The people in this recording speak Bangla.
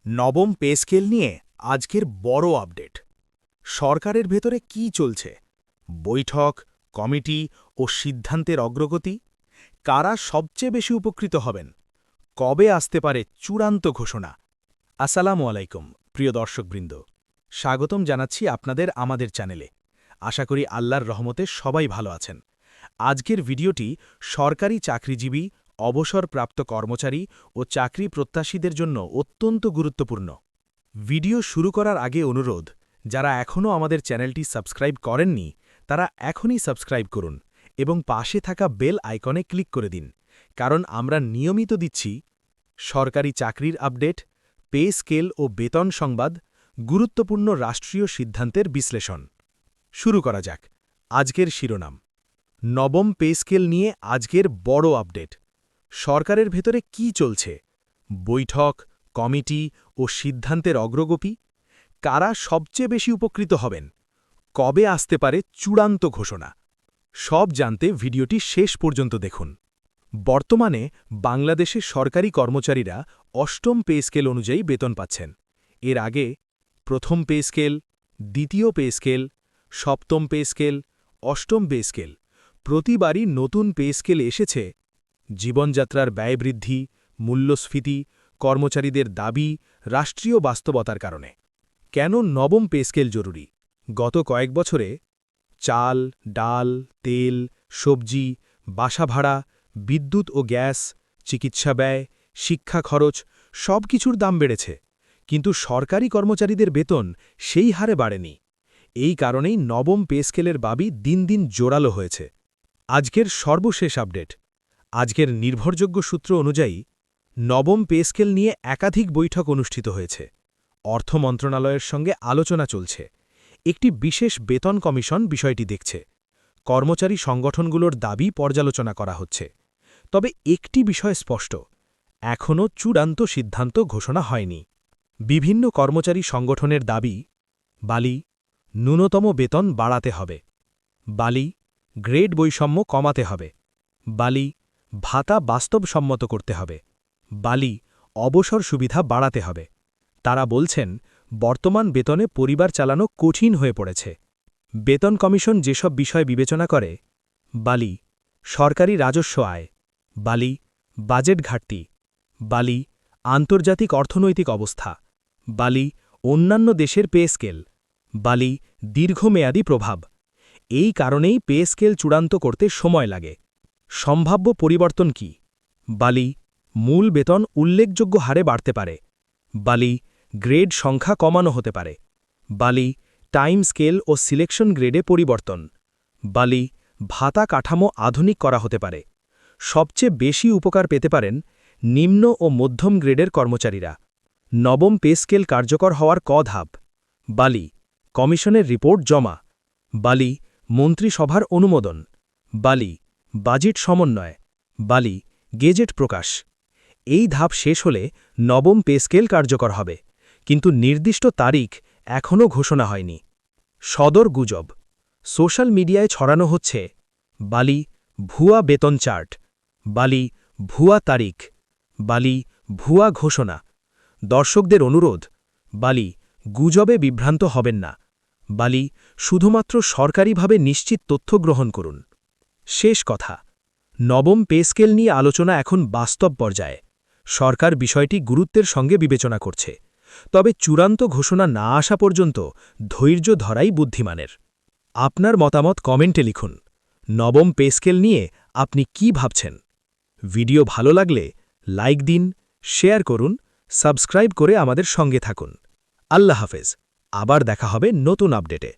নবম পে স্কেল নিয়ে আজকের বড় আপডেট। সরকারের ভেতরে কি চলছে? বৈঠক, কমিটি ও সিদ্ধান্তের অগ্রগতি? কারা সবচেয়ে বেশি উপকৃত হবেন? কবে আসতে পারে চূড়ান্ত ঘোষণা? আসসালামু আলাইকুম প্রিয় দর্শকবৃন্দ, স্বাগতম জানাচ্ছি আপনাদের আমাদের চ্যানেলে। আশা করি আল্লাহর রহমতে সবাই ভালো আছেন। আজকের ভিডিওটি সরকারি চাকরিজীবী, অবসরপ্রাপ্ত কর্মচারী ও চাকরি প্রত্যাশীদের জন্য অত্যন্ত গুরুত্বপূর্ণ। ভিডিও শুরু করার আগে অনুরোধ, যারা এখনও আমাদের চ্যানেলটি সাবস্ক্রাইব করেননি তারা এখনই সাবস্ক্রাইব করুন এবং পাশে থাকা বেল আইকনে ক্লিক করে দিন, কারণ আমরা নিয়মিত দিচ্ছি সরকারি চাকরির আপডেট, পে স্কেল ও বেতন সংবাদ, গুরুত্বপূর্ণ রাষ্ট্রীয় সিদ্ধান্তের বিশ্লেষণ। শুরু করা যাক। আজকের শিরোনাম: নবম পে স্কেল নিয়ে আজকের বড় আপডেট। সরকারের ভেতরে কি চলছে? বৈঠক, কমিটি ও সিদ্ধান্তের অগ্রগতি? কারা সবচেয়ে বেশি উপকৃত হবেন? কবে আসতে পারে চূড়ান্ত ঘোষণা? সব জানতে ভিডিওটি শেষ পর্যন্ত দেখুন। বর্তমানে বাংলাদেশে সরকারি কর্মচারীরা অষ্টম পে স্কেল অনুযায়ী বেতন পাচ্ছেন। এর আগে প্রথম পে স্কেল, দ্বিতীয় পে স্কেল, সপ্তম পে স্কেল, অষ্টম পে স্কেল, প্রতিবারই নতুন পে স্কেল এসেছে জীবনযাত্রার ব্যয় বৃদ্ধি, মূল্যস্ফীতি, কর্মচারীদের দাবি, রাষ্ট্রীয় বাস্তবতার কারণে। কেন নবম পে স্কেল জরুরি? গত কয়েক বছরে চাল, ডাল, তেল, সবজি, বাসা ভাড়া, বিদ্যুৎ ও গ্যাস, চিকিৎসা ব্যয়, শিক্ষা খরচ সব কিছুর দাম বেড়েছে, কিন্তু সরকারি কর্মচারীদের বেতন সেই হারে বাড়েনি। এই কারণেই নবম পে স্কেলের দাবি দিন দিন জোরালো হয়েছে। আজকের সর্বশেষ আপডেট। আজকের নির্ভরযোগ্য সূত্র অনুযায়ী নবম পে স্কেল নিয়ে একাধিক বৈঠক অনুষ্ঠিত হয়েছে। অর্থ মন্ত্রণালয়ের সঙ্গে আলোচনা চলছে। একটি বিশেষ বেতন কমিশন বিষয়টি দেখছে। কর্মচারী সংগঠনগুলোর দাবি পর্যালোচনা করা হচ্ছে। তবে একটি বিষয় স্পষ্ট, এখনও চূড়ান্ত সিদ্ধান্ত ঘোষণা হয়নি। বিভিন্ন কর্মচারী সংগঠনের দাবি: বালি, ন্যূনতম বেতন বাড়াতে হবে। বালি, গ্রেড বৈষম্য কমাতে হবে। বালি, ভাতা বাস্তবসম্মত করতে হবে। বালি, অবসর সুবিধা বাড়াতে হবে। তারা বলছেন, বর্তমান বেতনে পরিবার চালানো কঠিন হয়ে পড়েছে। বেতন কমিশন যেসব বিষয় বিবেচনা করে: বালি, সরকারি রাজস্ব আয়। বালি, বাজেট ঘাটতি। বালি, আন্তর্জাতিক অর্থনৈতিক অবস্থা। বালি, অন্যান্য দেশের পে স্কেল। বালি, দীর্ঘমেয়াদী প্রভাব। এই কারণেই পে স্কেল চূড়ান্ত করতে সময় লাগে। সম্ভাব্য পরিবর্তন কি? বালি, মূল বেতন উল্লেখযোগ্য হারে বাড়তে পারে। বালি, গ্রেড সংখ্যা কমানো হতে পারে। বালি, টাইম স্কেল ও সিলেকশন গ্রেডে পরিবর্তন। বালি, ভাতা কাঠামো আধুনিক করা হতে পারে। সবচেয়ে বেশি উপকার পেতে পারেন নিম্ন ও মধ্যম গ্রেডের কর্মচারীরা। নবম পে স্কেল কার্যকর হওয়ার ধাপ: বালি, কমিশনের রিপোর্ট জমা। বালি, মন্ত্রিসভার অনুমোদন। বালি, বাজেট সমন্বয়। বালি, গেজেট প্রকাশ। এই ধাপ শেষ হলে নবম পে স্কেল কার্যকর হবে, কিন্তু নির্দিষ্ট তারিখ এখনও ঘোষণা হয়নি। সদর গুজব। সোশ্যাল মিডিয়ায় ছড়ানো হচ্ছে বালি, ভুয়া বেতন চার্ট। বালি, ভুয়া তারিখ। বালি, ভুয়া ঘোষণা। দর্শকদের অনুরোধ, বালি, গুজবে বিভ্রান্ত হবেন না। বালি, শুধুমাত্র সরকারিভাবে নিশ্চিত তথ্য গ্রহণ করুন। শেষ কথা, নবম পে স্কেল নিয়ে আলোচনা এখন বাস্তব পর্যায়ে। সরকার বিষয়টি গুরুত্বের সঙ্গে বিবেচনা করছে। তবে চূড়ান্ত ঘোষণা না আসা পর্যন্ত ধৈর্য ধরাই বুদ্ধিমানের। আপনার মতামত কমেন্টে লিখুন। নবম পে স্কেল নিয়ে আপনি কি ভাবছেন? ভিডিও ভালো লাগলে লাইক দিন, শেয়ার করুন, সাবস্ক্রাইব করে আমাদের সঙ্গে থাকুন। আল্লাহ হাফেজ। আবার দেখা হবে নতুন আপডেটে।